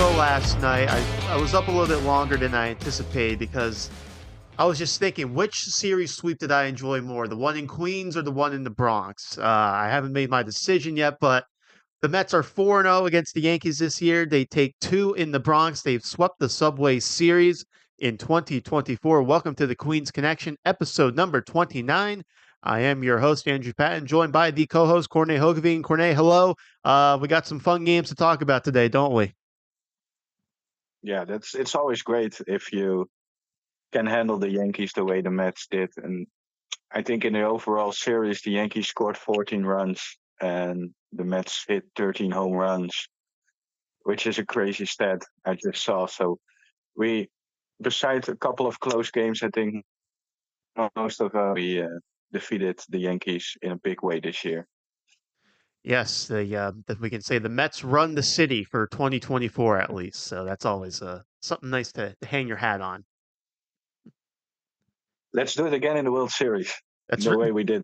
show last night. I was up a little bit longer than I anticipated because I was just thinking, which series sweep did I enjoy more, the one in Queens or the one in the Bronx? I haven't made my decision yet, but the Mets are 4-0 against the Yankees this year. They take two in the Bronx. They've swept the Subway Series in 2024. Welcome to the Queens Connection, episode number 29. I am your host, Andrew Patton, joined by the co-host, Corne Hogeveen. Corne, hello. We got some fun games to talk about today, don't we? Yeah, it's always great if you can handle the Yankees the way the Mets did. And I think in the overall series, the Yankees scored 14 runs and the Mets hit 13 home runs, which is a crazy stat I just saw. So we, besides a couple of close games, I think most of we defeated the Yankees in a big way this year. Yes, we can say the Mets run the city for 2024 at least. So that's always something nice to hang your hat on. Let's do it again in the World Series, That's the right. way we did.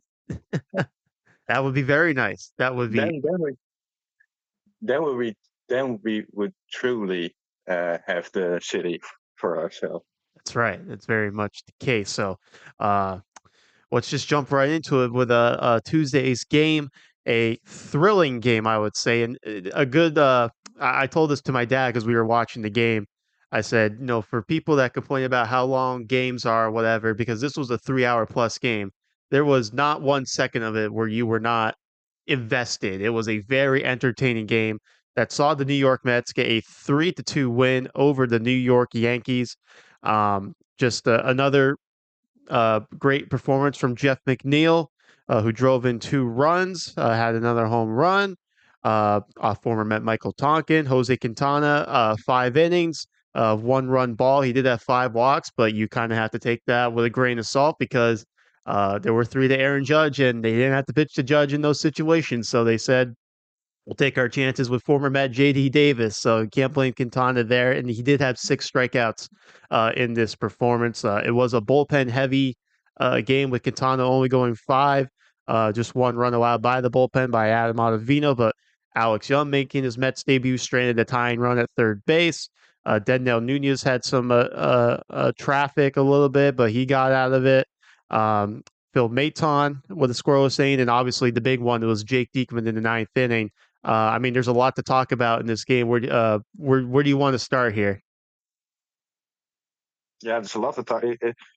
That would be very nice. That would be Then then we then we then we would truly have the city for ourselves. That's right. That's very much the case. So, uh, let's just jump right into it with a Tuesday's game, a thrilling game, I would say, and a good. I told this to my dad because we were watching the game. I said, for people that complain about how long games are, whatever, because this was a 3 hour plus game, there was not 1 second of it where you were not invested. It was a very entertaining game that saw the New York Mets get a 3-2 win over the New York Yankees. Just another great performance from Jeff McNeil, who drove in 2 runs, had another home run. Former Met Michael Tonkin, Jose Quintana, 5 innings, 1 run ball. He did have 5 walks, but you kind of have to take that with a grain of salt because there were 3 to Aaron Judge, and they didn't have to pitch to Judge in those situations. So they said, we'll take our chances with former Met JD Davis. So you can't blame Quintana there. And he did have 6 strikeouts in this performance. It was a bullpen heavy game with Quintana only going 5. Just 1 run allowed by the bullpen by Adam Ottavino, but Alex Young making his Mets debut, stranded a tying run at third base. Denzel Nunez had some traffic a little bit, but he got out of it. Phil Maton with a scoreless inning, and obviously the big one was Jake Diekman in the ninth inning. There's a lot to talk about in this game. Where do you want to start here? Yeah, there's a lot of talk.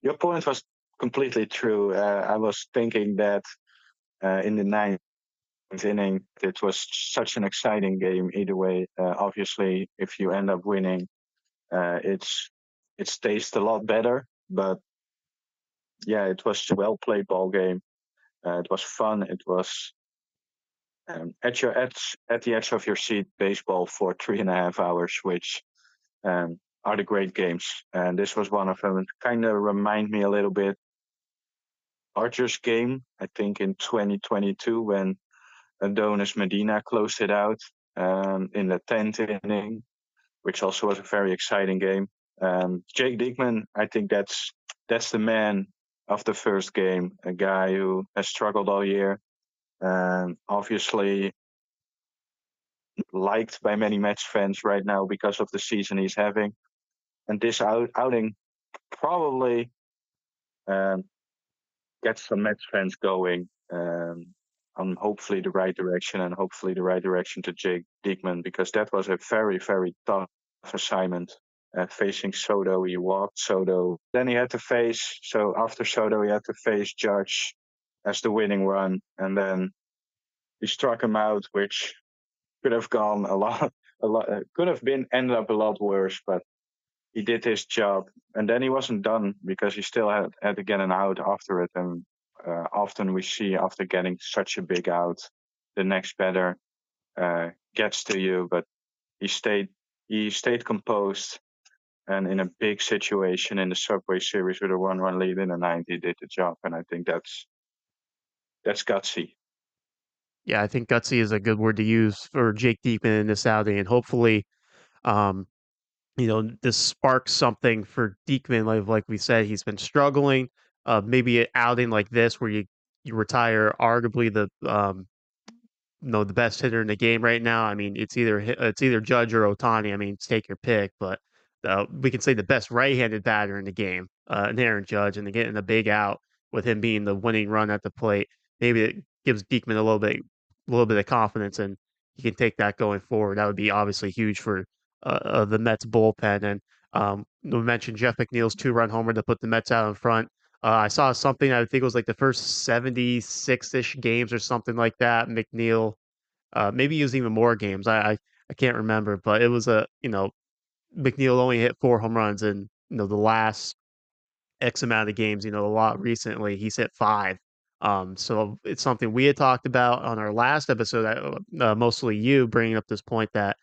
Your point was completely true. I was thinking that in the ninth inning, it was such an exciting game either way. Obviously, if you end up winning, it's tastes a lot better. But yeah, it was a well played ball game. It was fun. It was at the edge of your seat baseball for 3.5 hours, which are the great games. And this was one of them. It kind of remind me a little bit Archer's game, I think in 2022 when Adonis Medina closed it out in the 10th inning, which also was a very exciting game. Jake Diekman, I think that's the man of the first game, a guy who has struggled all year. Obviously liked by many Mets fans right now because of the season he's having. And this outing probably um, gets some Mets fans going on hopefully the right direction and hopefully the right direction to Jake Diekman because that was a very, very tough assignment. Facing Soto, he walked Soto. Then he had to face, so after Soto, he had to face Judge as the winning run. And then he struck him out, which could have gone a lot, could have been ended up a lot worse, but he did his job. And then he wasn't done because he still had to get an out after it. And often we see after getting such a big out, the next batter gets to you. But he stayed composed. And in a big situation in the Subway Series with a 1-run lead in the ninth, he did the job. And I think that's gutsy. Yeah, I think gutsy is a good word to use for Jake Diekman in this outing, and hopefully, um, this sparks something for Diekman. Like we said, he's been struggling. Maybe an outing like this where you retire arguably the best hitter in the game right now. I mean, it's either Judge or Otani. I mean, take your pick, but we can say the best right-handed batter in the game, and Aaron Judge, and getting a big out with him being the winning run at the plate. Maybe it gives Beekman a little bit of confidence, and he can take that going forward. That would be obviously huge for the Mets bullpen. And we mentioned Jeff McNeil's two-run homer to put the Mets out in front. I saw something. I think it was like the first 76-ish games or something like that. McNeil, maybe it was even more games. I can't remember, but it was McNeil only hit 4 home runs in the last X amount of games. A lot recently he's hit five. So it's something we had talked about on our last episode. Mostly you bringing up this point that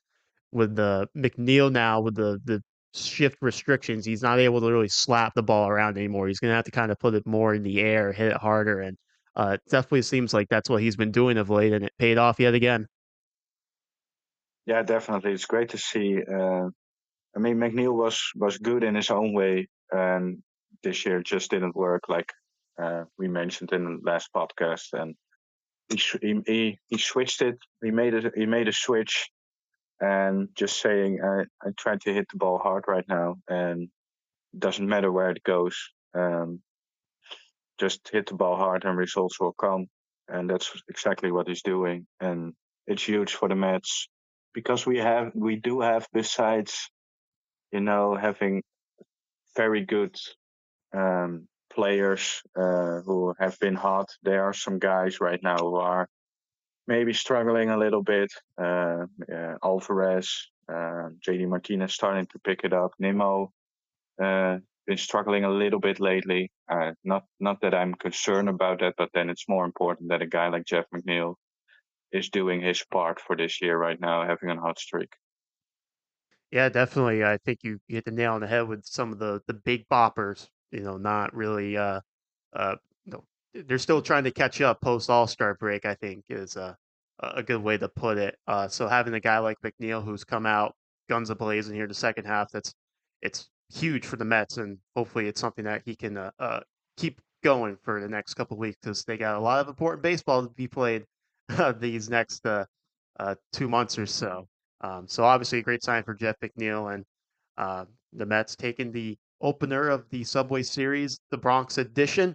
with the McNeil now with the shift restrictions, he's not able to really slap the ball around anymore. He's going to have to kind of put it more in the air, hit it harder, and it definitely seems like that's what he's been doing of late, and it paid off yet again. Yeah, definitely. It's great to see. I mean, McNeil was good in his own way, and this year just didn't work, like we mentioned in the last podcast. And he switched it. He made a switch, and just saying, I try to hit the ball hard right now, and it doesn't matter where it goes. Um, just hit the ball hard, and results will come. And that's exactly what he's doing. And it's huge for the Mets because we do have, besides having very good players who have been hot. There are some guys right now who are maybe struggling a little bit. Alvarez, JD Martinez starting to pick it up. Nimmo been struggling a little bit lately. Not that I'm concerned about that, but then it's more important that a guy like Jeff McNeil is doing his part for this year right now, having a hot streak. Yeah, definitely. I think you hit the nail on the head with some of the big boppers. Not really. Uh, no, they're still trying to catch up post All Star break. I think is a good way to put it. So having a guy like McNeil who's come out guns a blazing here in the second half, it's huge for the Mets, and hopefully it's something that he can keep going for the next couple of weeks because they got a lot of important baseball to be played these next 2 months or so. So obviously a great sign for Jeff McNeil and the Mets taking the opener of the Subway Series, the Bronx edition,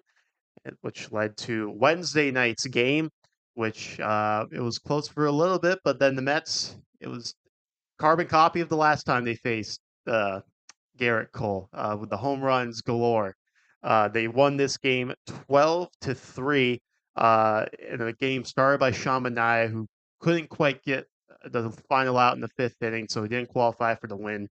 which led to Wednesday night's game, which it was close for a little bit, but then the Mets, it was carbon copy of the last time they faced Garrett Cole with the home runs galore. They won this game 12-3. And the game started by Sean Manaea, who couldn't quite get the final out in the fifth inning, so he didn't qualify for the win.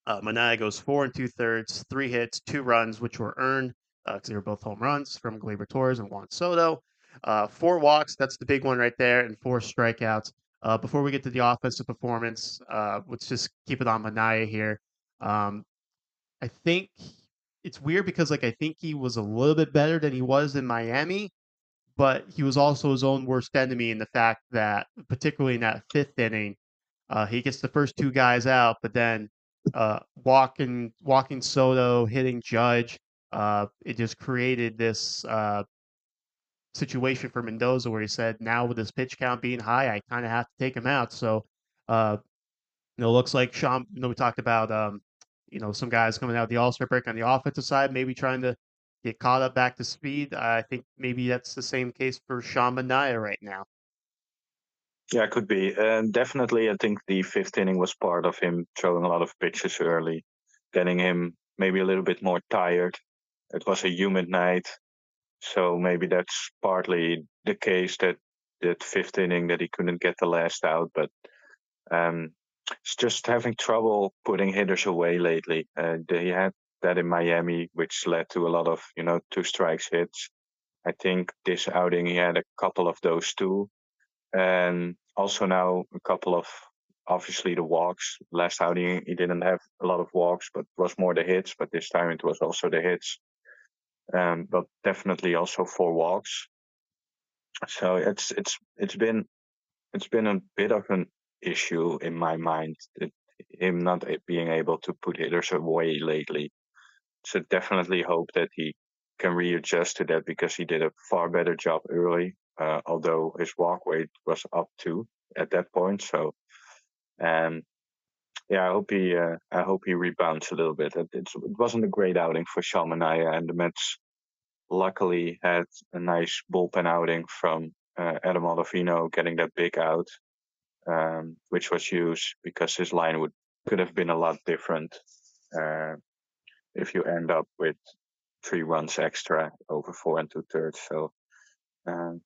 Manaea goes 4 and 2/3, 3 hits, 2 runs, which were earned because they were both home runs from Gleyber Torres and Juan Soto. 4 walks, that's the big one right there, and 4 strikeouts. Before we get to the offensive performance, let's just keep it on Manaea here. Um, I think it's weird because I think he was a little bit better than he was in Miami, but he was also his own worst enemy in the fact that, particularly in that fifth inning, he gets the first 2 guys out, but then walking Soto, hitting Judge, it just created this situation for Mendoza where he said, now with his pitch count being high, I kind of have to take him out. So uh, looks like Sean. We talked about some guys coming out the All Star break on the offensive side, maybe trying to get caught up back to speed. I think maybe that's the same case for Sean Manaea right now. Yeah, it could be. And definitely, I think the fifth inning was part of him throwing a lot of pitches early, getting him maybe a little bit more tired. It was a humid night, so maybe that's partly the case that fifth inning that he couldn't get the last out. But um, it's just having trouble putting hitters away lately. He had that in Miami, which led to a lot of 2 strikes hits. I think this outing he had a couple of those too, and also now a couple of obviously the walks. Last outing he didn't have a lot of walks, but it was more the hits. But this time it was also the hits, but definitely also 4 walks. So it's been a bit of an issue in my mind that him not being able to put hitters away lately. So definitely hope that he can readjust to that because he did a far better job early. although his walk rate was up too at that point. So, um, yeah, I hope he rebounds a little bit. It wasn't a great outing for Sean Manaea, and the Mets luckily had a nice bullpen outing from Adam Ottavino getting that big out, which was huge because his line would could have been a lot different uh, if you end up with 3 runs extra over 4 and 2/3. So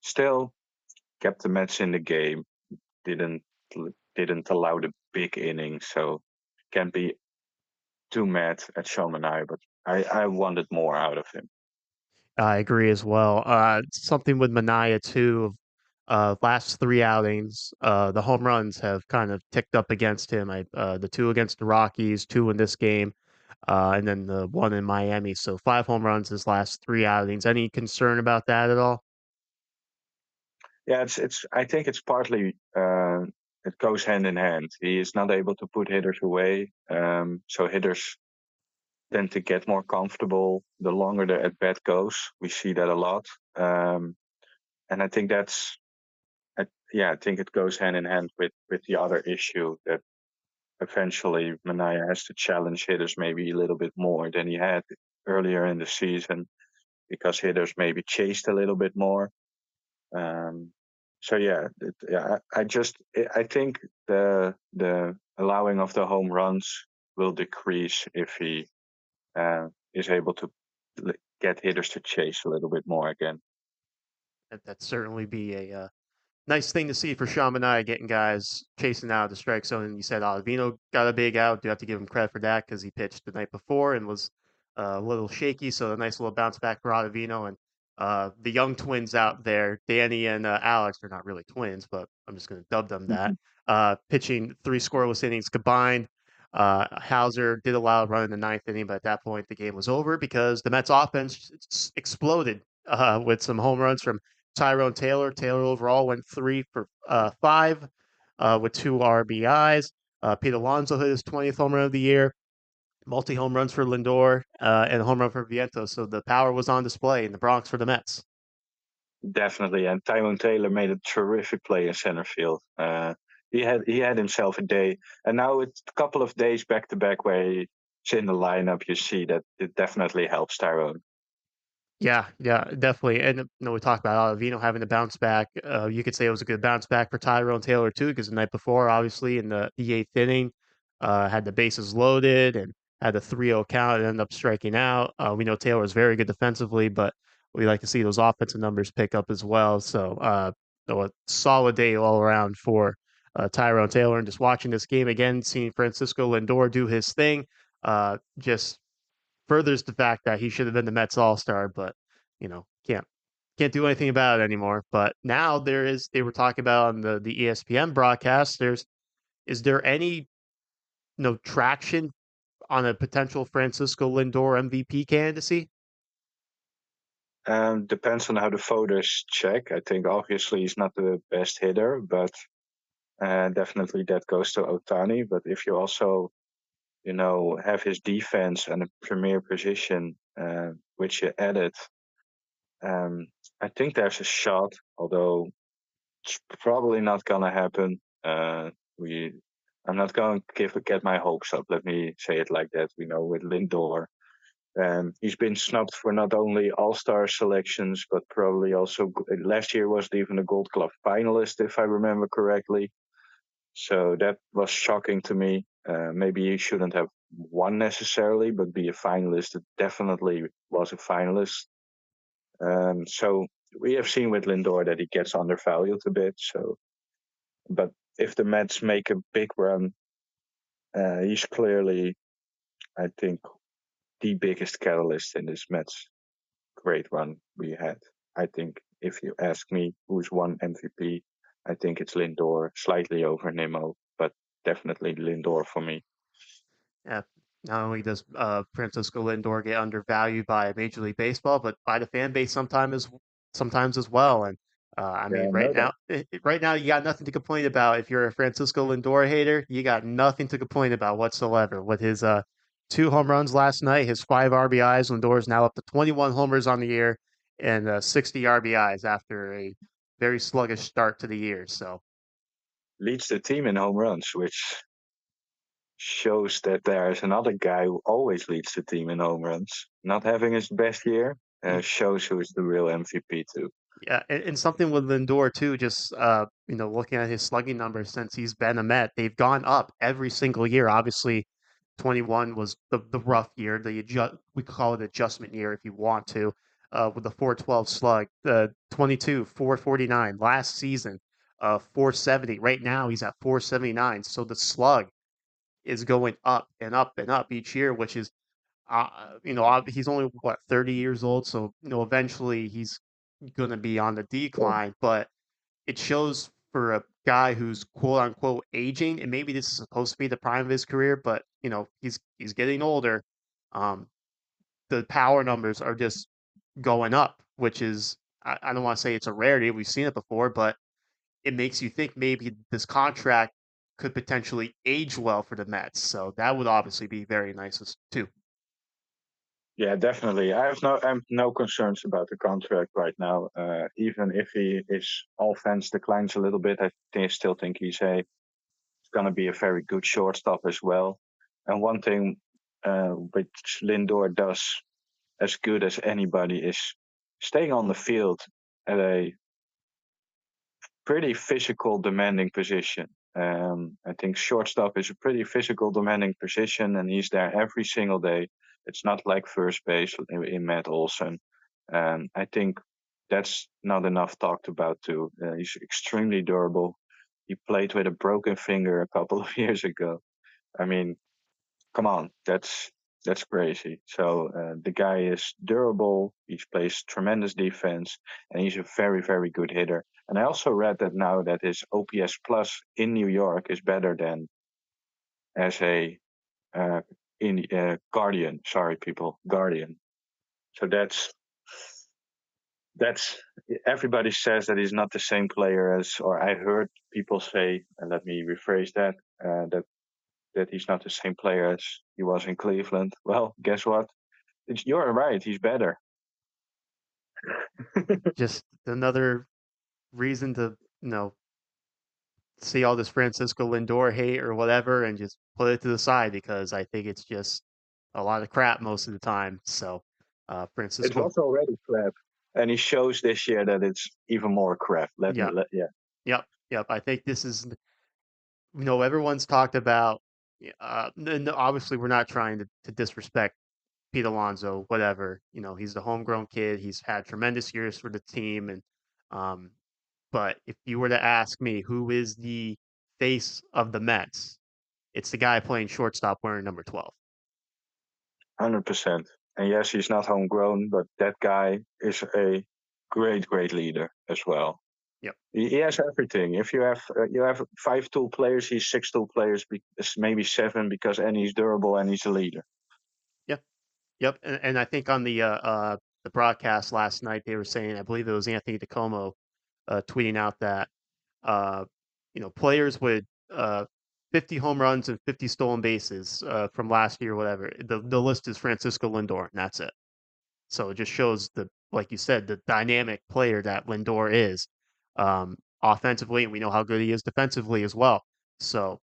still kept the Mets in the game. Didn't didn't allow the big innings. So can't be too mad at Sean Manaea, but I wanted more out of him. I agree as well. Something with Manaea too. Last three outings, the home runs have kind of ticked up against him. The two against the Rockies, two in this game, and then the one in Miami. So 5 home runs his last three outings. Any concern about that at all? Yeah, it's. I think it's partly it goes hand in hand. He is not able to put hitters away, so hitters tend to get more comfortable the longer the at bat goes. We see that a lot, and I think yeah, I think it goes hand in hand with the other issue that eventually Manaea has to challenge hitters maybe a little bit more than he had earlier in the season because hitters maybe chased a little bit more. Um, so yeah, yeah, I think the allowing of the home runs will decrease if he is able to get hitters to chase a little bit more again. That'd certainly be a nice thing to see for Sean Manaea getting guys chasing out of the strike zone. And you said Ottavino got a big out. Do you have to give him credit for that because he pitched the night before and was a little shaky? So a nice little bounce back for Ottavino. And the young twins out there, Danny and Alex, they're not really twins, but I'm just going to dub them that. Pitching 3 scoreless innings combined. Hauser did allow a run in the ninth inning, but at that point the game was over because the Mets offense exploded with some home runs from Tyrone Taylor. Taylor overall went 3 for 5 with 2 RBIs. Pete Alonso hit his 20th home run of the year. Multi home runs for Lindor and a home run for Vientos. So the power was on display in the Bronx for the Mets. Definitely, and Tyrone Taylor made a terrific play in center field. He had himself a day, and now it's a couple of days back to back where he's in the lineup. You see that it definitely helps Tyrone. Yeah, yeah, definitely. And we talked about Ottavino having to bounce back. You could say it was a good bounce back for Tyrone Taylor too, because the night before, obviously in the eighth inning, had the bases loaded and had a 3-0 count and ended up striking out. We know Taylor is very good defensively, but we like to see those offensive numbers pick up as well. So, a solid day all around for Tyrone Taylor. And just watching this game again, seeing Francisco Lindor do his thing, just furthers the fact that he should have been the Mets All Star, but can't do anything about it anymore. But now they were talking about on the ESPN broadcast. Is there any traction on a potential Francisco Lindor MVP candidacy? Depends on how the voters check. I think obviously he's not the best hitter, but definitely that goes to Otani. But if you also, have his defense and a premier position, which you added, um, I think there's a shot, although it's probably not gonna happen. We, I'm not going to get my hopes up. Let me say it like that. We know with Lindor, he's been snubbed for not only All-Star selections, but probably also last year was even a Gold Glove finalist, if I remember correctly. So that was shocking to me. Maybe he shouldn't have won necessarily, but be a finalist. It definitely was a finalist. So we have seen with Lindor that he gets undervalued a bit. So, but if the Mets make a big run, he's clearly, I think, the biggest catalyst in this Mets great run we had. I think if you ask me who's won MVP, I think it's Lindor, slightly over Nimmo, but definitely Lindor for me. Yeah. Not only does Francisco Lindor get undervalued by Major League Baseball, but by the fan base sometimes as well. And I Yeah, mean, I know that. right now, you got nothing to complain about. If you're a Francisco Lindor hater, you got nothing to complain about whatsoever. With his 2 home runs last night, his 5 RBIs, Lindor is now up to 21 homers on the year and 60 RBIs after a very sluggish start to the year. So Leads the team in home runs, which shows that there is another guy who always leads the team in home runs. Not having his best year shows who is the real MVP too. yeah, and something with Lindor too. Just looking at his slugging numbers since he's been a Met, they've gone up every single year. Obviously, 21 was the rough year. We call it adjustment year if you want to, with the 412 slug. 22 449 last season, 470. Right now he's at 479. So the slug is going up and up and up each year, which is he's only what 30 years old, so eventually he's going to be on the decline, but it shows for a guy who's quote unquote aging, and maybe this is supposed to be the prime of his career, but he's getting older. Um, the power numbers are just going up, which is I don't want to say it's a rarity. We've seen it before, but it makes you think maybe this contract could potentially age well for the Mets. So that would obviously be very nice too. Yeah, definitely. I have no concerns about the contract right now. Even if his offense declines a little bit, still think he's going to be a very good shortstop as well. And one thing which Lindor does as good as anybody is staying on the field at a pretty physical, demanding position. I think shortstop is a pretty physical, demanding position, and he's there every single day. It's not like first base in Matt Olson. I think that's not enough talked about too. He's extremely durable. He played with a broken finger a couple of years ago. I mean, come on, that's crazy. So the guy is durable. He plays tremendous defense, and he's a very very good hitter. And I also read that now that his OPS plus in New York is better than as a uh, in Guardian. Sorry, people, Guardian. So that's everybody says that he's not the same player as, or I heard people say, and let me rephrase that, that he's not the same player as he was in Cleveland. Well, guess what? You're right. He's better. Just another reason to see all this Francisco Lindor hate or whatever and just put it to the side because I think it's just a lot of crap most of the time. So, It Francisco, was already crap, and he shows this year that it's even more crap. yeah, Yeah, yep, yep. I think this is, everyone's talked about, obviously we're not trying to disrespect Pete Alonso, whatever. He's the homegrown kid. He's had tremendous years for the team. Um, but if you were to ask me who is the face of the Mets, it's the guy playing shortstop wearing number 12. 100%. And yes, he's not homegrown, but that guy is a great leader as well. Yep. He has everything. If you have 5 tool players, he's 6 tool players, maybe 7 because and he's durable and he's a leader. Yep. Yep. And I think on the broadcast last night they were saying, I believe it was Anthony DeComo tweeting out that uh, players with 50 home runs and 50 stolen bases from last year, whatever. The list is Francisco Lindor, and that's it. So it just shows like you said, the dynamic player that Lindor is offensively, and we know how good he is defensively as well. So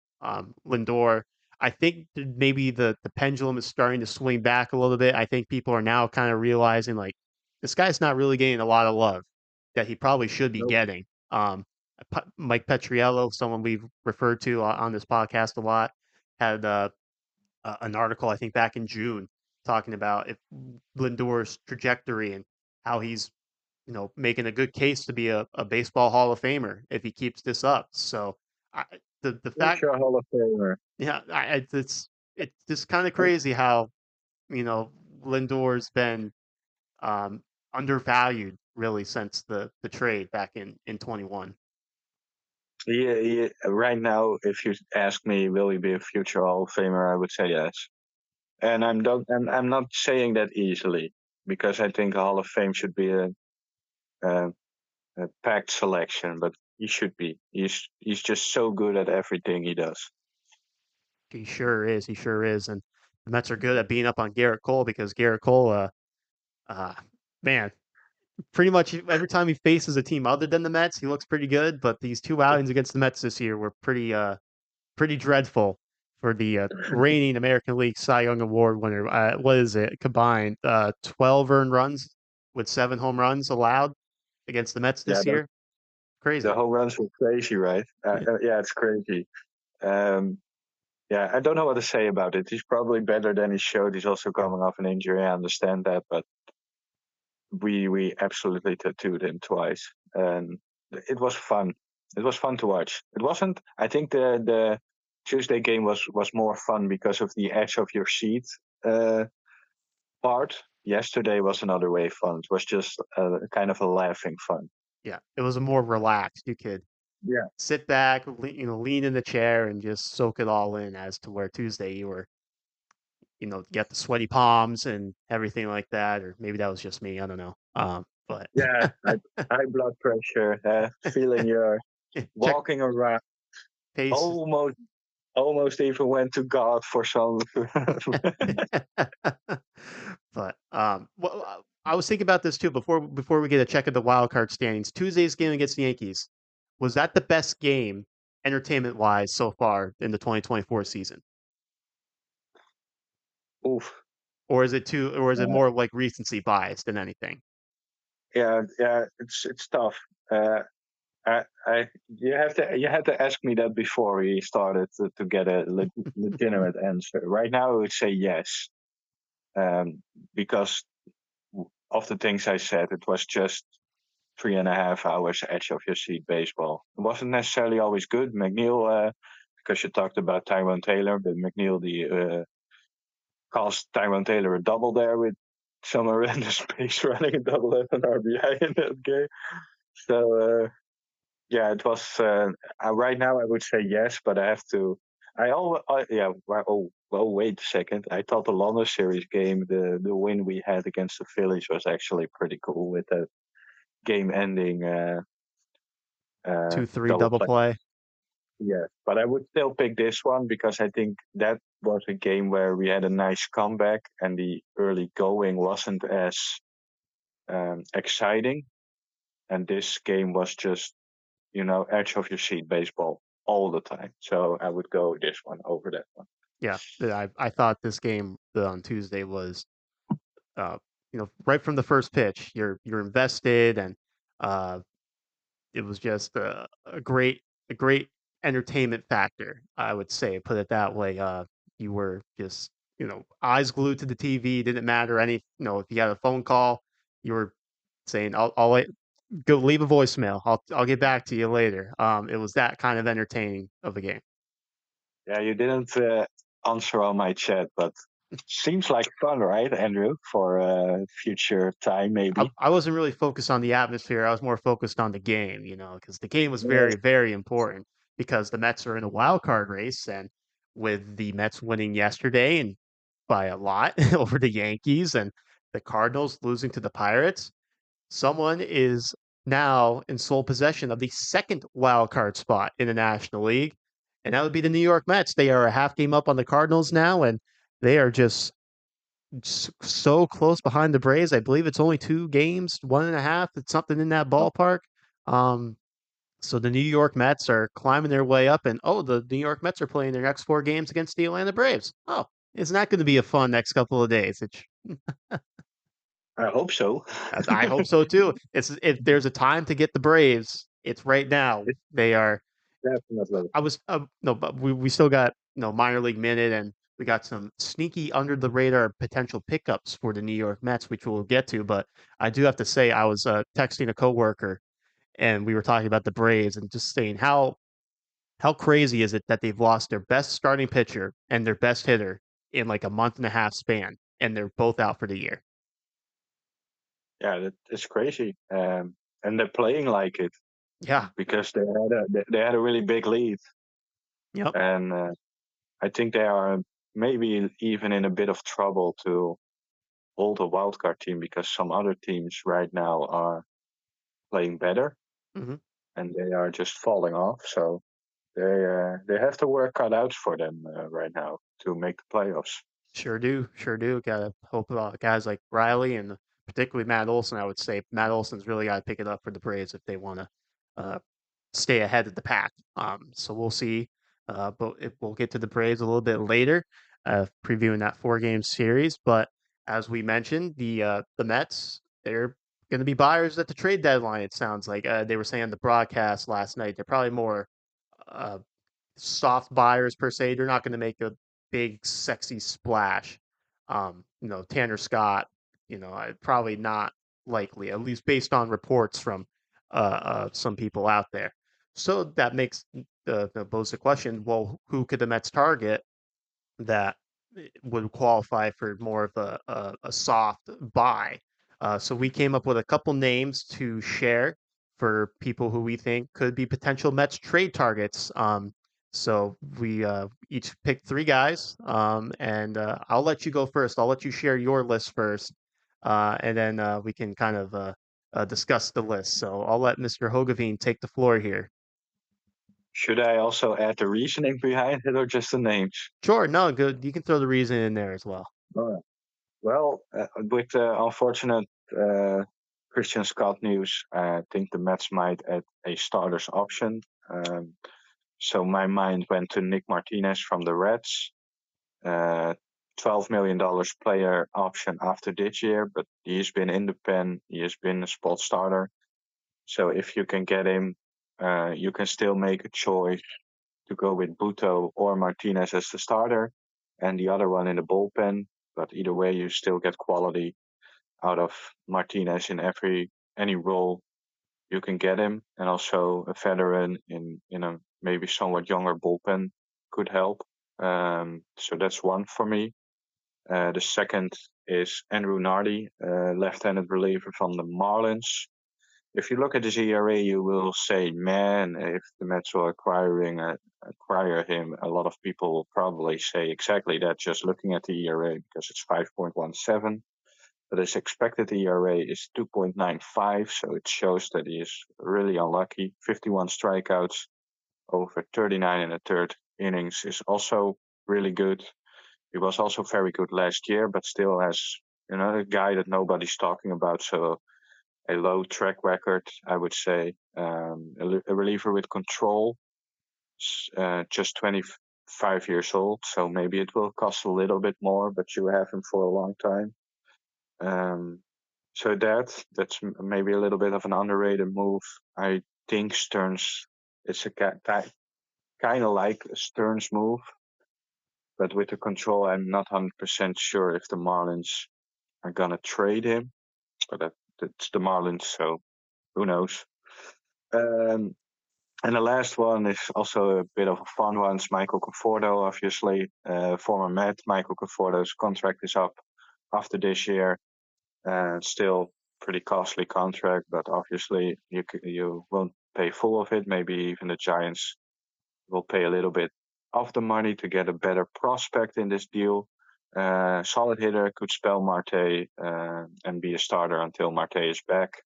Lindor, I think maybe the pendulum is starting to swing back a little bit. I think people are now kind of realizing like this guy's not really getting a lot of love that he probably should be Nope. getting. Mike Petriello, someone we've referred to on this podcast a lot, had an article I think back in June talking about if Lindor's trajectory and how he's making a good case to be a baseball Hall of Famer if he keeps this up. So I, the fact, Future Hall of Famer. yeah, it's just kind of crazy how you know Lindor's been um, undervalued really since the trade back in 21. Right now, if you ask me, will he be a future Hall of Famer? I would say yes. And I'm not saying that easily because I think a Hall of Fame should be a, a packed selection, but he should be. He's just so good at everything he does. He sure is. He sure is. And the Mets are good at beating up on Garrett Cole because Garrett Cole, uh, man, pretty much every time he faces a team other than the Mets, he looks pretty good. But these two outings against the Mets this year were pretty dreadful for the reigning American League Cy Young Award winner. What is it combined? 12 earned runs with 7 home runs allowed against the Mets Yeah, this year. the Crazy. home runs were crazy, right? Yeah. Yeah, it's crazy. Um, yeah, I don't know what to say about it. He's probably better than he showed. He's also coming off an injury. I understand that, but we absolutely tattooed him twice, and it was fun. It was fun to watch. It wasn't. I think the Tuesday game was more fun because of the edge of your seat uh, part. Yesterday was another way fun. It was just kind of a laughing fun. Yeah, it was a more relaxed. You could Yeah, sit back, lean in the chair and just soak it all in. As to where Tuesday you were, get the sweaty palms and everything like that, or maybe that was just me. I don't know. But yeah. High blood pressure, feeling your check walking around. pace. Almost, almost even went to God for some. But well, I was thinking about this too before we get a check of the wild card standings. Tuesday's game against the Yankees, was that the best game entertainment wise so far in the 2024 season, Oof. or is it Uh, more like recency bias than anything? yeah, yeah. It's tough. Uh, you had to ask me that before we started to get a legitimate answer. Right now, I would say yes, because of the things I said. It was just 3.5 hours edge of your seat baseball. It wasn't necessarily always good. McNeil, because you talked about Tyrone Taylor, but McNeil cost Tyrone Taylor a double there with some horrendous pace running a double as an RBI in that game. So yeah, it was. Right now, I would say yes, but I have to. Yeah. Well, wait a second. I thought the London series game, the win we had against the Phillies was actually pretty cool with that game-ending 2-3 double double play. play. Yeah, but I would still pick this one because I think that was a game where we had a nice comeback and the early going wasn't as exciting. And this game was just, edge of your seat baseball all the time. So I would go this one over that one. Yeah, I thought this game on Tuesday was uh right from the first pitch you're invested, and uh it was just a great entertainment factor, I would say, put it that way. You were just, eyes glued to the TV. Didn't matter if you had a phone call, you were saying, I'll go leave a voicemail. I'll get back to you later. It was that kind of entertaining of a game. Yeah, you didn't answer on my chat, but seems like fun, right, Andrew? For future time, I, maybe. I wasn't really focused on the atmosphere. I was more focused on the game, because the game was Yes. very, very important because the Mets are in a wild card race. And with the Mets winning yesterday and by a lot over the Yankees, and the Cardinals losing to the Pirates, someone is now in sole possession of the second wild card spot in the National League. And that would be the New York Mets. They are a half game up on the Cardinals now, and they are just so close behind the Braves. I believe it's only 2 games, 1.5. It's something in that ballpark. Um, so the New York Mets are climbing their way up, and the New York Mets are playing their next 4 games against the Atlanta Braves. Oh, isn't that going to be a fun next couple of days? I hope so. I hope so too. It's if there's a time to get the Braves, it's right now. It's They are. definitely. I was no, but we still got minor league minute, and we got some sneaky under the radar potential pickups for the New York Mets, which we'll get to. But I do have to say, I was texting a coworker, and we were talking about the Braves and just saying how crazy is it that they've lost their best starting pitcher and their best hitter in like a month and a half span, and they're both out for the year. Yeah, it's crazy. And they're playing like it Yeah. because they had a really big lead, Yep. and I think they are maybe even in a bit of trouble to hold a wildcard team because some other teams right now are playing better Hmm. and they are just falling off. So they have the work cut out for them right now to make the playoffs. Sure do. Sure do. Gotta hope guys like Riley and particularly Matt Olson. I would say Matt Olson's really got to pick it up for the Braves if they want to uh, stay ahead of the pack. So we'll see. But we'll get to the Braves a little bit later, previewing that 4 game series. But as we mentioned, the Mets, they're going to be buyers at the trade deadline. It sounds like they were saying on the broadcast last night. They're probably more uh, soft buyers per se. They're not going to make a big sexy splash. Tanner Scott, probably not likely, at least based on reports from some people out there. So that makes pose the question: well, who could the Mets target that would qualify for more of a soft buy. So we came up with a couple names to share for people who we think could be potential Mets trade targets. So we each picked 3 guys, and I'll let you go first. I'll let you share your list first, and then we can kind of discuss the list. So I'll let Mr. Hogavine take the floor here. Should I also add the reasoning behind it or just the names? Sure, no, good. You can throw the reason in there as well. All right. Well, with the unfortunate Christian Scott news, I think the Mets might add a starter's option. Um, so my mind went to Nick Martinez from the Reds. $12 million player option after this year, but he's been in the pen. He has been a spot starter. So if you can get him, you can still make a choice to go with Buto or Martinez as the starter and the other one in the bullpen. But either way, you still get quality out of Martinez in any role you can get him, and also a veteran in a maybe somewhat younger bullpen could help. So that's one for me. The second is Andrew Nardi, left-handed reliever from the Marlins. If you look at his ERA, you will say, man, if the Mets are acquire him, a lot of people will probably say exactly that just looking at the ERA because it's 5.17. But his expected ERA is 2.95, so it shows that he is really unlucky. 51 strikeouts over 39 and a third innings is also really good. He was also very good last year, but still has, a guy that nobody's talking about. So a low track record, I would say. A reliever with control, just 25 years old, so maybe it will cost a little bit more, but you have him for a long time. So that's maybe a little bit of an underrated move. I think Stearns, it's a kind of like a Stearns move, but with the control, I'm not 100% sure if the Marlins are gonna trade him. But that's the Marlins, so who knows? Um, and the last one is also a bit of a fun one. It's Michael Conforto, obviously, former Met. Michael Conforto's contract is up after this year. Still pretty costly contract, but obviously you won't pay full of it. Maybe even the Giants will pay a little bit of the money to get a better prospect in this deal. Solid hitter, could spell Marte and be a starter until Marte is back.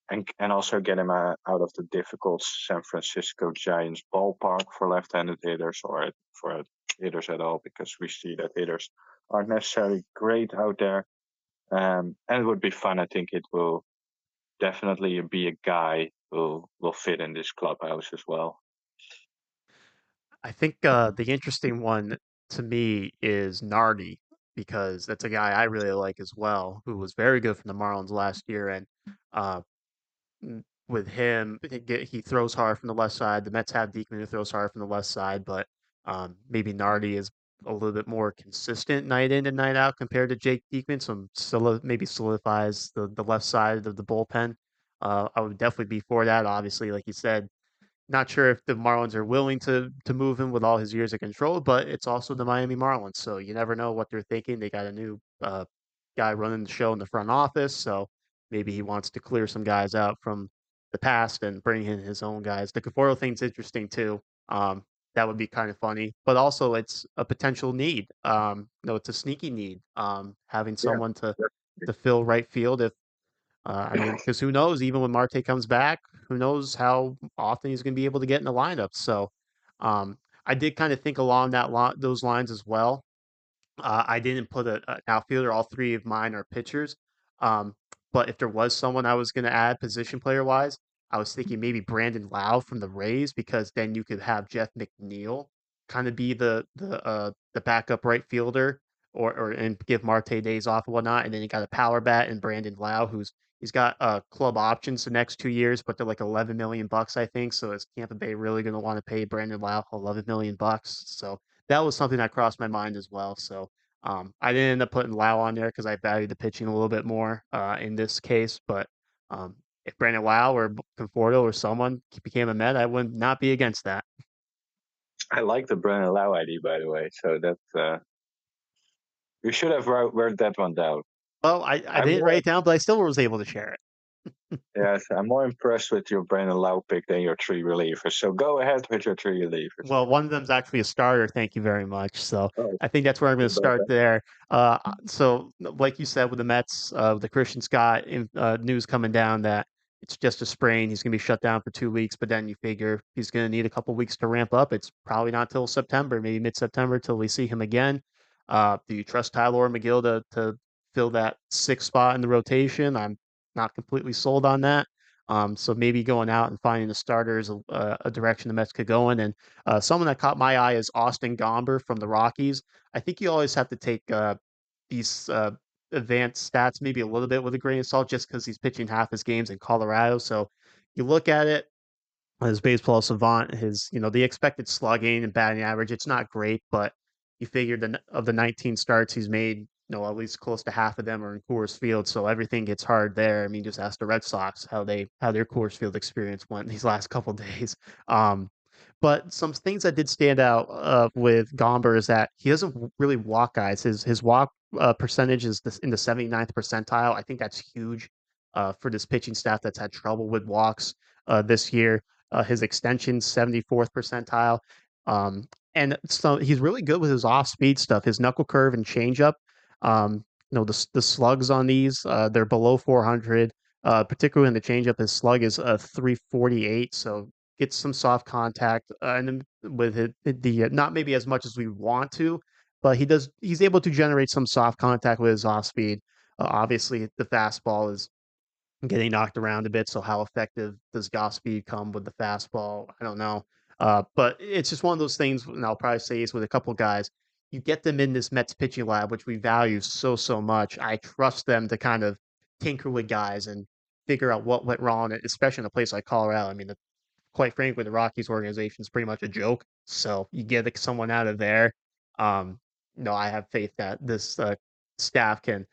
And also get him out of the difficult San Francisco Giants ballpark for left-handed hitters or for hitters at all, because we see that hitters aren't necessarily great out there. And it would be fun. I think it will definitely be a guy who will fit in this clubhouse as well. I think the interesting one to me is Nardi because that's a guy I really like as well, who was very good from the Marlins last year. And uh, with him, he throws hard from the left side. The Mets have Diekman who throws hard from the left side, but maybe Nardi is a little bit more consistent night in and night out compared to Jake Diekman. So maybe solidifies the left side of the bullpen. I would definitely be for that. Obviously, like you said, not sure if the Marlins are willing to move him with all his years of control, but it's also the Miami Marlins, so you never know what they're thinking. They got a new guy running the show in the front office, so maybe he wants to clear some guys out from the past and bring in his own guys. The Conforto thing's interesting too. That would be kind of funny, but also it's a potential need. No, it's a sneaky need. Having Yeah. someone to fill right field if I mean, because who knows? Even when Marte comes back, who knows how often he's going to be able to get in the lineup. So, I did kind of think along those lines as well. I didn't put an outfielder. All 3 of mine are pitchers. Um, But if there was someone I was going to add position player wise, I was thinking maybe Brandon Lau from the Rays because then you could have Jeff McNeil kind of be the backup right fielder or and give Marte days off and whatnot, and then you got a power bat and Brandon Lau he's got club options the next 2 years, but they're like 11 million bucks, I think. So is Tampa Bay really going to want to pay Brandon Lau 11 million bucks? So that was something that crossed my mind as well. So I didn't end up putting Lau on there because I valued the pitching a little bit more in this case. But if Brandon Lau or Conforto or someone became a Met, I would not be against that. I like the Brennan Lau ID, by the way. So you should have wrote that one down. Well, I I'm didn't more write it down, but I still was able to share it. Yes, I'm more impressed with your Brennan Lau pick than your three relievers. So go ahead with your three relievers. Well, one of them's actually a starter. Thank you very much. So Oh, I think that's where I'm going too to bad. start there. So like you said with the Mets, the Christian Scott news coming down that it's just a sprain. He's going to be shut down for 2 weeks, but then you figure he's going to need a couple weeks to ramp up. It's probably not till September, maybe mid-September till we see him again. Do you trust Tyler McGill to fill that sixth spot in the rotation? I'm not completely sold on that. So maybe going out and finding the starters a direction the Mets could go in. And someone that caught my eye is Austin Gomber from the Rockies. I think you always have to take these advanced stats maybe a little bit with a grain of salt just because he's pitching half his games in Colorado. So you look at it, his baseball savant, the expected slugging and batting average, it's not great, but you figure of the 19 starts he's made, at least close to half of them are in Coors Field, so everything gets hard there. I mean, just ask the Red Sox how their Coors Field experience went these last couple of days. Um, but some things that did stand out with Gomber is that he doesn't really walk guys. His walk percentage is in the 79th percentile. I think that's huge for this pitching staff that's had trouble with walks this year. His extension 74th percentile. Um, and so he's really good with his off speed stuff, his knuckle curve and changeup. The slugs on these, they're below 400. Particularly in the changeup, his slug is 348. So gets some soft contact and then with the not maybe as much as we want to, but he's able to generate some soft contact with his off speed. Obviously, the fastball is getting knocked around a bit. So how effective does Godspeed come with the fastball? I don't know. But it's just one of those things, and I'll probably say is with a couple guys, you get them in this Mets pitching lab, which we value so much. I trust them to kind of tinker with guys and figure out what went wrong, especially in a place like Colorado. I mean, quite frankly, the Rockies organization is pretty much a joke. So you get someone out of there. Um, no, I have faith that this staff can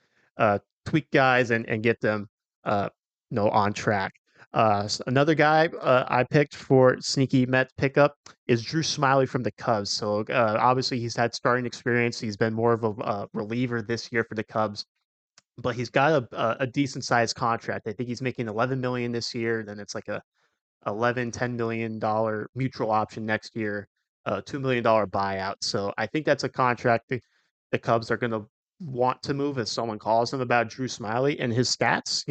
tweak guys and get them on track. Another guy I picked for sneaky Mets pickup is Drew Smiley from the Cubs. So obviously he's had starting experience. He's been more of a reliever this year for the Cubs, but he's got a decent sized contract. I think he's making 11 million this year. Then it's like a 11 $10 million mutual option next year, $2 million buyout. So I think that's a contract the Cubs are going to want to move if someone calls them about Drew Smiley and his stats.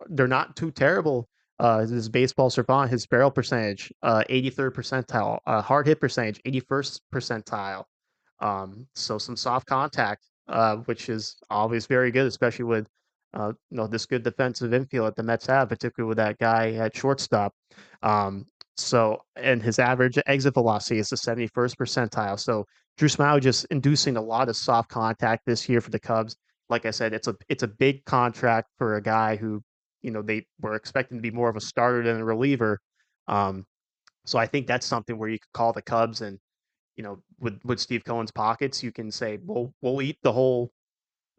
They're not too terrible. His baseball savant, his barrel percentage, 83rd percentile, hard hit percentage, 81st percentile. So some soft contact, which is always very good, especially with this good defensive infield that the Mets have, particularly with that guy at shortstop. And his average exit velocity is the 71st percentile. So Drew Smiley just inducing a lot of soft contact this year for the Cubs. Like I said, it's a big contract for a guy who, they were expecting to be more of a starter than a reliever. Um, so I think that's something where you could call the Cubs and, with Steve Cohen's pockets, you can say, well, we'll eat the whole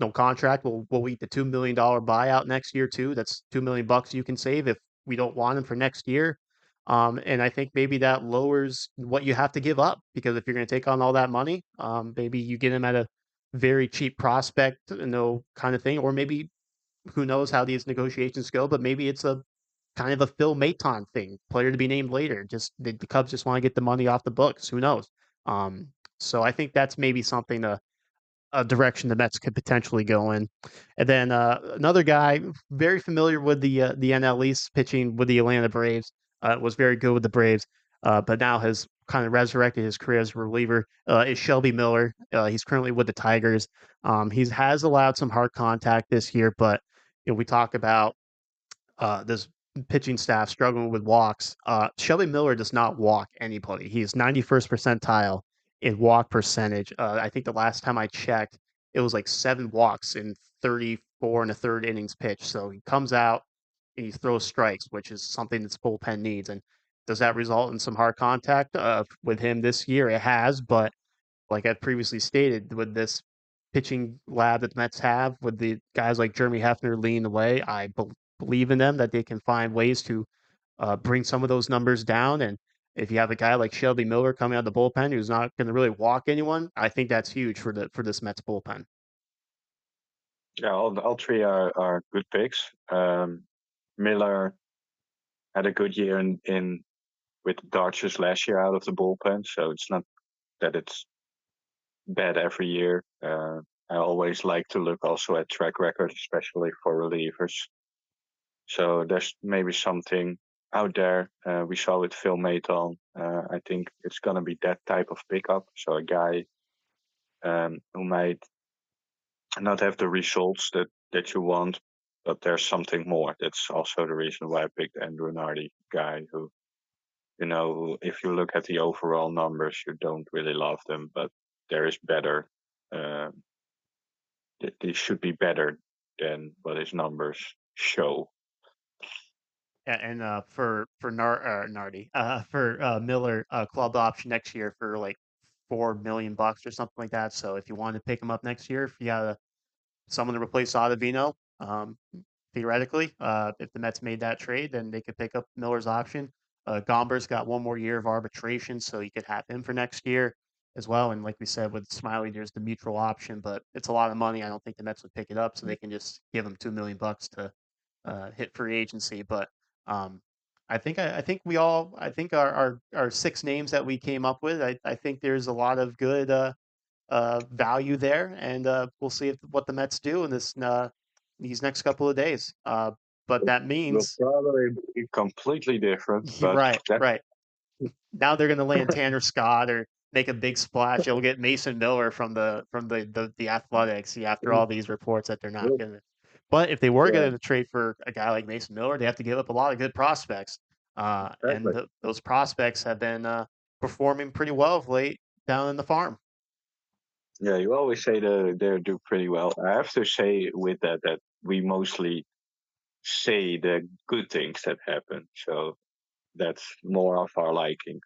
no contract. We'll eat the $2 million buyout next year too. That's $2 million you can save if we don't want him for next year. And I think maybe that lowers what you have to give up because if you're going to take on all that money, maybe you get him at a very cheap prospect, kind of thing, or maybe who knows how these negotiations go, but maybe it's a kind of a Phil Maton thing, player to be named later. Just the Cubs just want to get the money off the books. Who knows? Um, so I think that's maybe something to a direction the Mets could potentially go in. And then another guy very familiar with the NL East, pitching with the Atlanta Braves, was very good with the Braves, but now has kind of resurrected his career as a reliever. Is Shelby Miller? He's currently with the Tigers. He has allowed some hard contact this year, but we talk about this pitching staff struggling with walks. Shelby Miller does not walk anybody. He is 91st percentile in walk percentage. I think the last time I checked, it was like 7 walks in 34 and a third innings pitched. So he comes out and he throws strikes, which is something this bullpen needs. And does that result in some hard contact with him this year? It has, but like I previously stated, with this pitching lab that the Mets have, with the guys like Jeremy Hefner leading the way, I believe in them that they can find ways to bring some of those numbers down. And if you have a guy like Shelby Miller coming out of the bullpen who's not going to really walk anyone, I think that's huge for this Mets bullpen. Yeah, all three are good picks. Miller had a good year in with the Dodgers last year out of the bullpen, so it's not that it's bad every year. I always like to look also at track record, especially for relievers. So there's maybe something out there. We saw with Phil Maton. I think it's gonna be that type of pickup. So a guy who might not have the results that you want, but there's something more. That's also the reason why I picked Andrew Nardi, guy who, if you look at the overall numbers, you don't really love them, but there is better. Uh, they should be better than what his numbers show. And Nardi, for Miller, club option next year for like $4 million or something like that. So if you want to pick him up next year, if you got someone to replace Ottavino, theoretically, if the Mets made that trade, then they could pick up Miller's option. Gomber's got 1 more year of arbitration, so you could have him for next year as well. And like we said, with Smiley, there's the mutual option, but it's a lot of money. I don't think the Mets would pick it up, so they can just give him $2 million to hit free agency. But um, I think our 6 names that we came up with, I think there's a lot of good value there, and we'll see what the Mets do in these next couple of days. But that Will means probably be completely different, you're but right, that right. Now they're going to land Tanner Scott or make a big splash. They'll get Mason Miller from the Athletics. After all these reports that they're not will, going to. But if they were yeah, going to trade for a guy like Mason Miller, they have to give up a lot of good prospects. And exactly. those prospects have been performing pretty well of late down in the farm. Yeah, you always say they do pretty well. I have to say with that we mostly say the good things that happen, so that's more of our liking.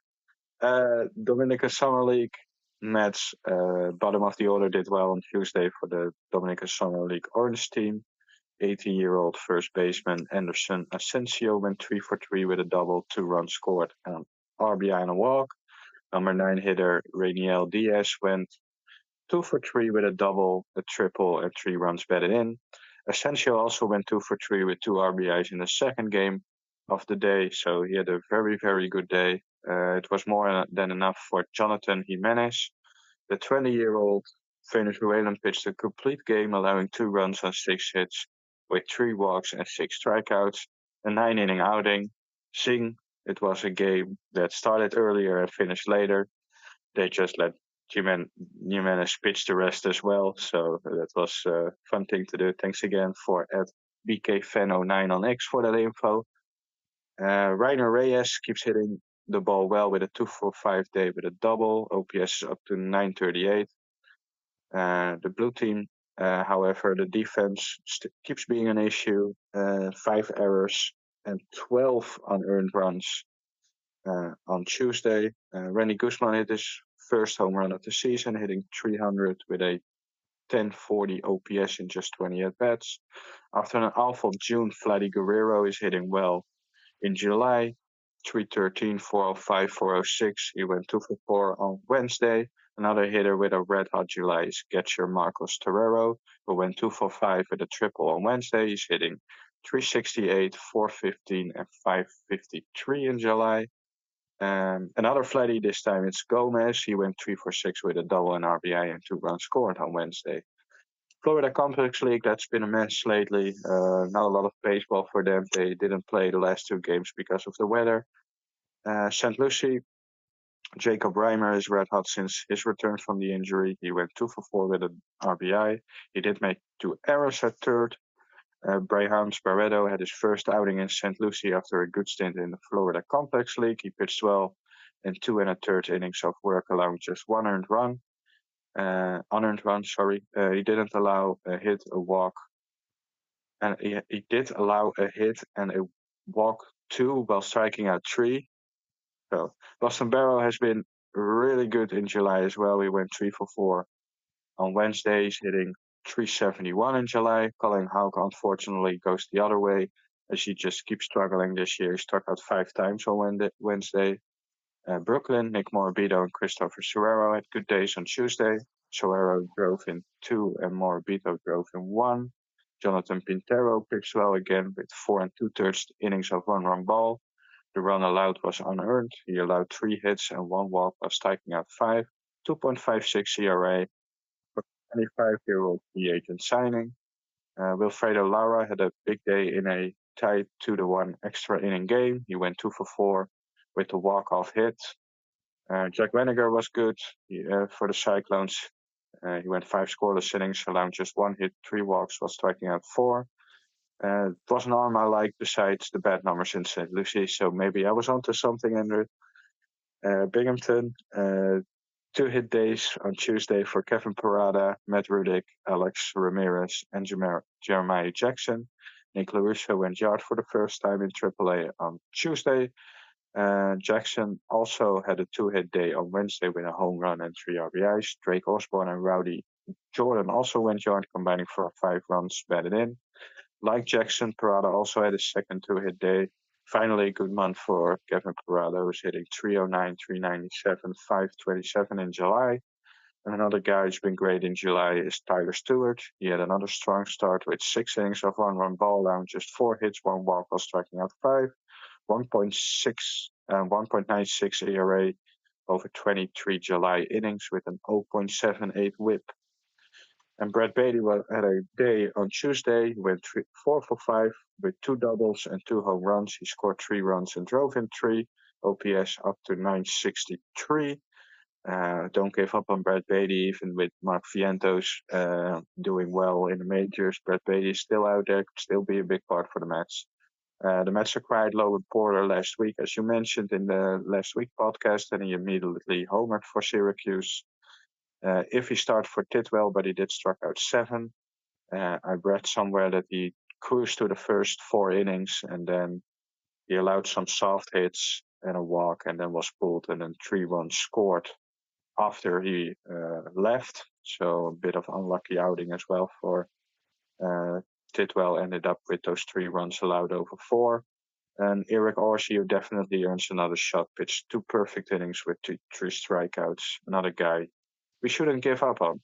Dominican Summer League Mets, bottom of the order did well on Tuesday for the Dominican Summer League Orange team. 18-year-old first baseman Anderson Asensio went 3 for 3 with a double, 2 runs scored, and an RBI and a walk. Number 9 hitter Rainiel Diaz went 2 for 3 with a double, a triple, and 3 runs batted in. Asensio also went 2 for 3 with 2 RBIs in the second game of the day, so he had a very, very good day. It was more than enough for Jonathan Jimenez. The 20-year-old Venezuelan pitched a complete game, allowing 2 runs on 6 hits with 3 walks and 6 strikeouts, a 9 inning outing. Sing, it was a game that started earlier and finished later. They just let Jimenez pitch the rest as well, so that was a fun thing to do. Thanks again for at BKFan09 on X for that info. Rainer Reyes keeps hitting the ball well with a 2 for 5 day with a double. OPS is up to 938. The blue team, however, the defense keeps being an issue. 5 errors and 12 unearned runs on Tuesday. Randy Guzman hit his first home run of the season, hitting 300 with a 1040 OPS in just 20 at bats. After an awful June, Vladdy Guerrero is hitting well. In July, 313, 405, 406. He went 2 for 4 on Wednesday. Another hitter with a red hot July is catcher Marcos Torrero, who went 2 for 5 with a triple on Wednesday. He's hitting 368, 415, and 553 in July. Another flatty this time, it's Gomez. He went 3 for 6 with a double and RBI and 2 runs scored on Wednesday. Florida Complex League, that's been a mess lately. Not a lot of baseball for them. They didn't play the last 2 games because of the weather. St. Lucie, Jacob Reimer is red hot since his return from the injury. He went 2 for 4 with an RBI. He did make 2 errors at third. Brahams Barreto had his first outing in St. Lucie after a good stint in the Florida Complex League. He pitched well in 2 1/3 innings of work, allowing just one unearned run. Sorry, he didn't allow a hit, a walk, and he did allow a hit and a walk two while striking out three. So Boston Barrow has been really good in July as well. He went 3 for 4 on Wednesday. He's hitting 371 in July. Colin Houck unfortunately goes the other way as he just keeps struggling this year. He struck out 5 times on Wednesday. Brooklyn, Nick Morabito and Christopher Serrero had good days on Tuesday. Serrero drove in 2 and Morabito drove in 1. Jonathan Pintero pitched well again with 4 2/3 innings of one-run ball. The run allowed was unearned. He allowed 3 hits and 1 walk while striking out 5. 2.56 ERA for 25-year-old free agent signing. Wilfredo Lara had a big day in a tied 2-1 extra inning game. He went 2 for 4 with the walk-off hit. Jack Weniger was good for the Cyclones. He went 5 scoreless innings, allowing just 1 hit, 3 walks while striking out 4. It was an arm I liked besides the bad numbers in St. Lucie, so maybe I was onto something, Andrew. Binghamton, 2 hit days on Tuesday for Kevin Parada, Matt Rudick, Alex Ramirez, and Jeremiah Jackson. Nick LaRusso went yard for the first time in AAA on Tuesday. Jackson also had a 2-hit day on Wednesday with a home run and 3 RBIs. Drake Osborne and Rowdy Jordan also went yard, combining for 5 runs batted in. Like Jackson, Parada also had his second 2-hit day. Finally, a good month for Kevin Parada, who's hitting 309, 397, 527 in July. And another guy who's been great in July is Tyler Stewart. He had another strong start with 6 innings of one-run ball, allowing just 4 hits, 1 walk while striking out 5. 1.6 and 1.96 ERA over 23 July innings with an 0.78 whip. And Brad Beatty had a day on Tuesday. He went 4 for 5 with 2 doubles and 2 home runs. He scored 3 runs and drove in 3. OPS up to 963. Don't give up on Brad Beatty, even with Mark Vientos doing well in the majors. Brad Beatty is still out there, could still be a big part for the Mets. The Mets acquired Logan Porter last week, as you mentioned in the last week podcast, and he immediately homered for Syracuse. If he started for Tidwell, but he did struck out 7. I read somewhere that he cruised to the first 4 innings, and then he allowed some soft hits and a walk, and then was pulled, and then 3 runs scored after he left. So a bit of unlucky outing as well for Tidwell. Ended up with those 3 runs allowed over 4. And Eric Orsio definitely earns another shot. Pitched 2 perfect innings with 3 strikeouts. Another guy we shouldn't give up on.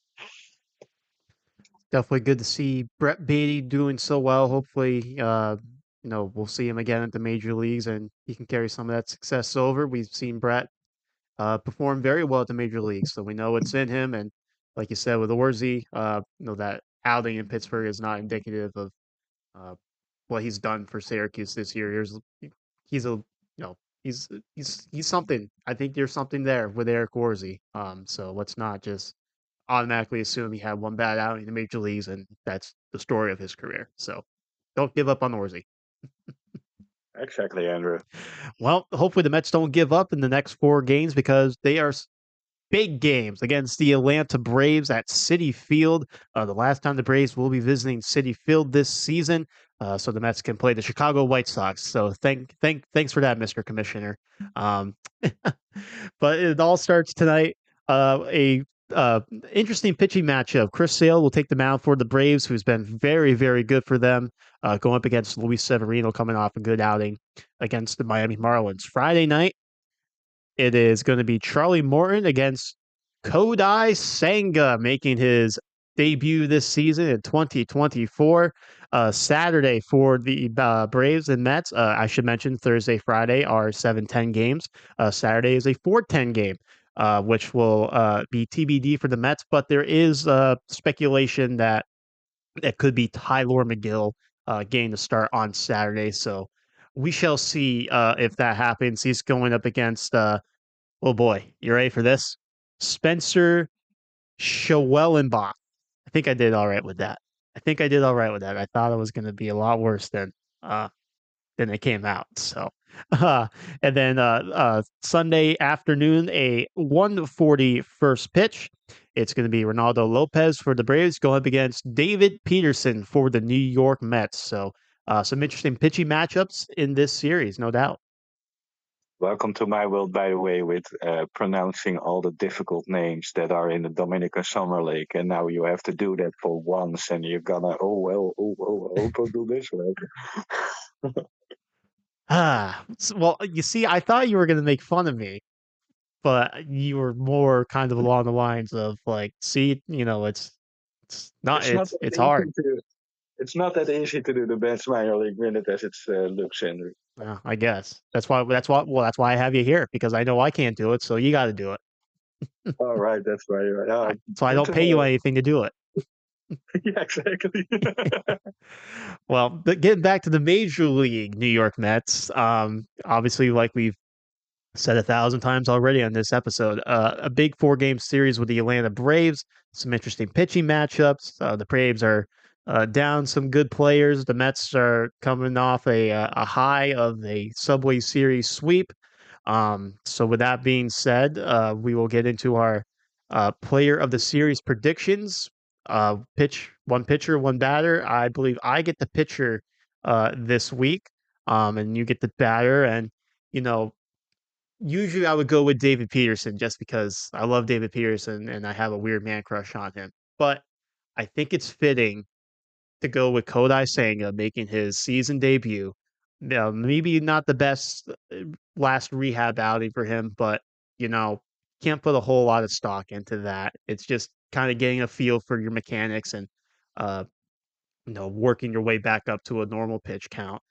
Definitely good to see Brett Beatty doing so well. Hopefully, we'll see him again at the major leagues and he can carry some of that success over. We've seen Brett perform very well at the major leagues, so we know it's in him. And like you said with Orzi, that outing in Pittsburgh is not indicative of uh, what he's done for Syracuse this year. He's a he's something. I think there's something there with Eric Orzi. So let's not just automatically assume he had one bad outing in the major leagues and that's the story of his career. So don't give up on Orzi. Exactly, Andrew. Well, hopefully the Mets don't give up in the next 4 games because they are big games against the Atlanta Braves at Citi Field. The last time the Braves will be visiting Citi Field this season, so the Mets can play the Chicago White Sox. So thanks for that, Mr. Commissioner. Um, but it all starts tonight. A interesting pitching matchup. Chris Sale will take the mound for the Braves, who's been very, very good for them, going up against Luis Severino, coming off a good outing against the Miami Marlins. Friday night, it is going to be Charlie Morton against Kodai Senga, making his debut this season in 2024. Saturday for the Braves and Mets. I should mention Thursday, Friday are 7:10 games. Saturday is a 4:10 game, which will be TBD for the Mets. But there is speculation that it could be Tyler McGill getting the start on Saturday. So we shall see if that happens. He's going up against oh boy, you ready for this? Spencer Schwellenbach. I think I did all right with that. I think I did all right with that. I thought it was going to be a lot worse than it came out. So, uh, and then Sunday afternoon, a 1:40 first pitch. It's going to be Ronaldo Lopez for the Braves going up against David Peterson for the New York Mets. So, some interesting pitching matchups in this series, no doubt. Welcome to my world, by the way, with pronouncing all the difficult names that are in the Dominican Summer League. And now you have to do that for once, and you're gonna, oh, well, I hope I do this right. Well, you see, I thought you were going to make fun of me, but you were more kind of along the lines of like, see, it's not, It's not that it's hard. easy to. It's not that easy to do the best minor league minute as it looks, Henry. I guess that's why I have you here because I know I can't do it, so you got to do it. All right, that's right. So I Good don't to pay you know. anything to do it. Yeah, exactly. Well, but getting back to the Major League New York Mets, obviously, like we've said 1,000 times already on this episode, a big 4 game series with the Atlanta Braves. Some interesting pitching matchups. The Braves are down some good players. The Mets are coming off a high of a Subway Series sweep. So with that being said, we will get into our player of the series predictions. Pitch one pitcher, one batter. I believe I get the pitcher this week, and you get the batter. And you know, usually I would go with David Peterson just because I love David Peterson and I have a weird man crush on him. But I think it's fitting to go with Kodai Senga making his season debut. Maybe not the best last rehab outing for him, but can't put a whole lot of stock into that. It's just kind of getting a feel for your mechanics and uh, working your way back up to a normal pitch count.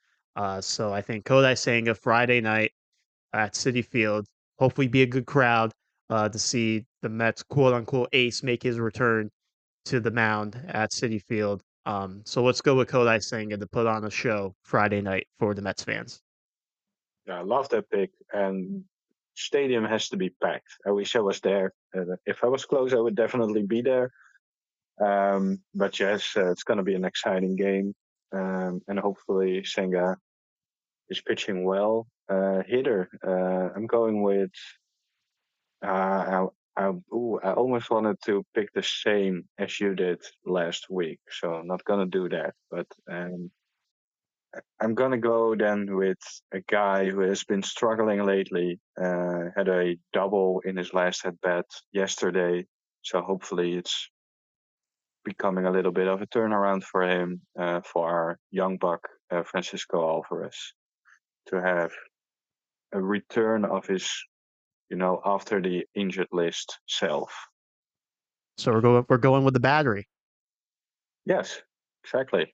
So I think Kodai Senga Friday night at City Field. Hopefully, be a good crowd to see the Mets quote unquote ace make his return to the mound at City Field. So let's go with Kodai Senga to put on a show Friday night for the Mets fans. Yeah, I love that pick. And stadium has to be packed. I wish I was there. If I was close, I would definitely be there. But yes, it's going to be an exciting game. And hopefully Senga is pitching well. Hitter, I'm going with. I almost wanted to pick the same as you did last week, so I'm not gonna do that. But I'm gonna go then with a guy who has been struggling lately. Had a double in his last at bat yesterday, so hopefully it's becoming a little bit of a turnaround for him, for our young buck, Francisco Alvarez, to have a return of his, after the injured list self. So we're going with the battery. Yes, exactly.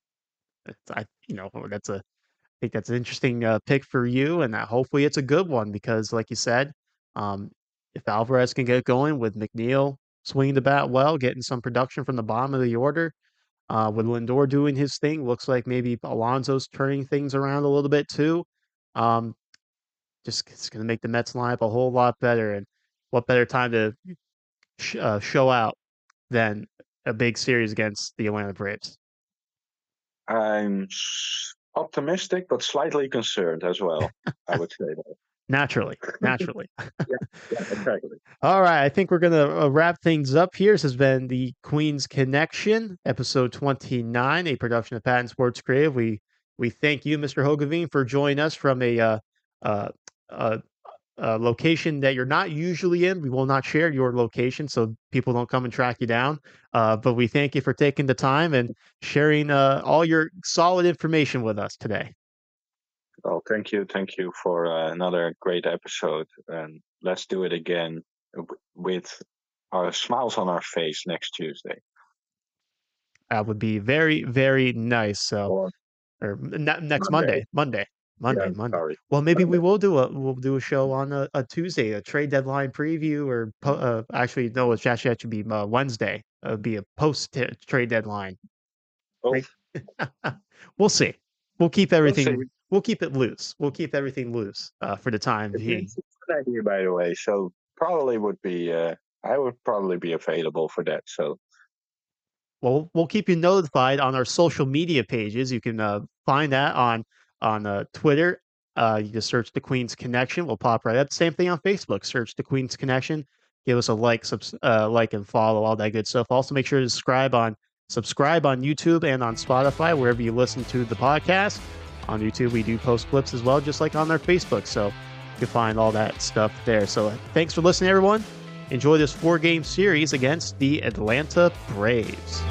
That's a I think that's an interesting pick for you, and hopefully it's a good one because, like you said, um, if Alvarez can get going with McNeil swinging the bat well, getting some production from the bottom of the order, with Lindor doing his thing, looks like maybe Alonso's turning things around a little bit too. Um, just it's going to make the Mets lineup a whole lot better, and what better time to show out than a big series against the Atlanta Braves? I'm optimistic, but slightly concerned as well. I would say that. Naturally, naturally. Yeah, yeah, exactly. All right, I think we're gonna wrap things up here. This has been the Queen's Connection, episode 29, a production of Patent Sports Creative. We thank you, Mr. Hogavine, for joining us from uh, uh, location that you're not usually in. We will not share your location so people don't come and track you down. But we thank you for taking the time and sharing all your solid information with us today. Well, thank you for another great episode, and let's do it again with our smiles on our face next Tuesday. That would be very, very nice. So, Or or next Monday. Monday, Monday, Yeah, Monday, Monday. sorry, Well, maybe Monday. we'll do a show on a Tuesday, a trade deadline preview, or actually no, it's actually that should be Wednesday. It would be a post trade deadline. Oh, We'll see. We'll keep we'll see. everything. We'll keep it loose. We'll keep everything loose for the time being. It's a good idea, by the way. So probably would be. I would probably be available for that. So Well, we'll keep you notified on our social media pages. You can find that on Twitter. You just search the Queen's Connection. We'll pop right up. Same thing on Facebook. Search the Queen's Connection. Give us a like and follow, all that good stuff. Also, make sure to subscribe on YouTube and on Spotify, wherever you listen to the podcast. On YouTube, we do post clips as well, just like on our Facebook. So you can find all that stuff there. So thanks for listening, everyone. Enjoy this 4-game series against the Atlanta Braves.